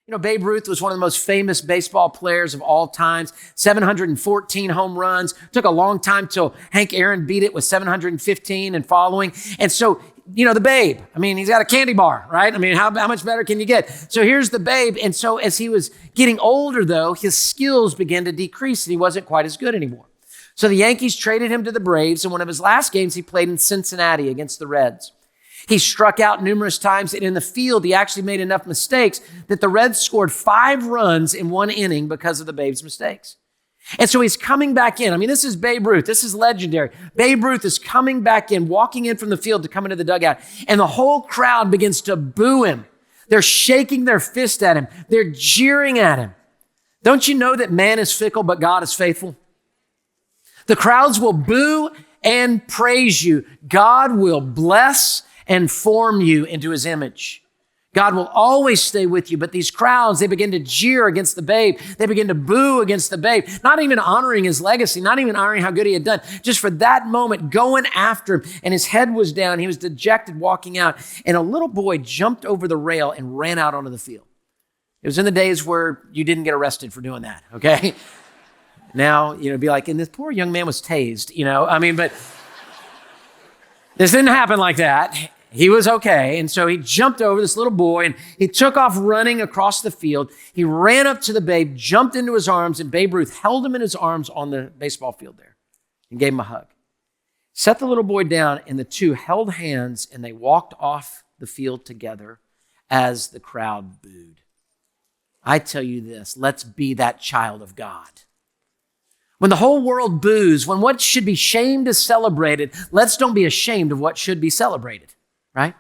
You know, Babe Ruth was one of the most famous baseball players of all times, 714 home runs. Took a long time till Hank Aaron beat it with 715 and following. And so, you know, the Babe, I mean, he's got a candy bar, right? I mean, how much better can you get? So here's the Babe. And so as he was getting older, though, his skills began to decrease and he wasn't quite as good anymore. So the Yankees traded him to the Braves. And one of his last games, he played in Cincinnati against the Reds. He struck out numerous times, and in the field, he actually made enough mistakes that the Reds scored 5 runs in 1 inning because of the Babe's mistakes. And so he's coming back in. I mean, this is Babe Ruth. This is legendary. Babe Ruth is coming back in, walking in from the field to come into the dugout, and the whole crowd begins to boo him. They're shaking their fist at him. They're jeering at him. Don't you know that man is fickle, but God is faithful? The crowds will boo and praise you. God will bless and form you into his image. God will always stay with you, but these crowds, they begin to jeer against the Babe. They begin to boo against the Babe, not even honoring his legacy, not even honoring how good he had done, just for that moment going after him. And his head was down. He was dejected walking out. And a little boy jumped over the rail and ran out onto the field. It was in the days where you didn't get arrested for doing that, okay? Now, you know, be like, and this poor young man was tased, you know? I mean, but this didn't happen like that. He was okay. And so he jumped over this little boy and he took off running across the field. He ran up to the Babe, jumped into his arms, and Babe Ruth held him in his arms on the baseball field there and gave him a hug. Set the little boy down, and the two held hands and they walked off the field together as the crowd booed. I tell you this, let's be that child of God. When the whole world boos, when what should be shamed is celebrated, let's don't be ashamed of what should be celebrated. Right?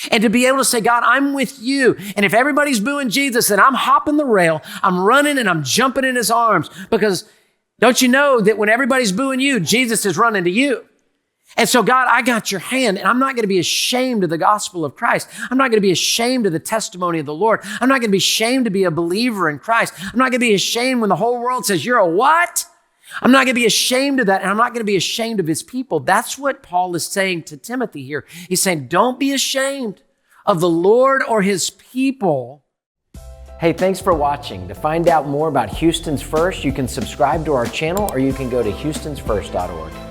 And to be able to say, God, I'm with you. And if everybody's booing Jesus, then I'm hopping the rail, I'm running and I'm jumping in his arms. Because don't you know that when everybody's booing you, Jesus is running to you. And so, God, I got your hand, and I'm not going to be ashamed of the gospel of Christ. I'm not going to be ashamed of the testimony of the Lord. I'm not going to be ashamed to be a believer in Christ. I'm not going to be ashamed when the whole world says, you're a what? I'm not going to be ashamed of that, and I'm not going to be ashamed of his people. That's what Paul is saying to Timothy here. He's saying, don't be ashamed of the Lord or his people. Hey, thanks for watching. To find out more about Houston's First, you can subscribe to our channel, or you can go to houstonsfirst.org.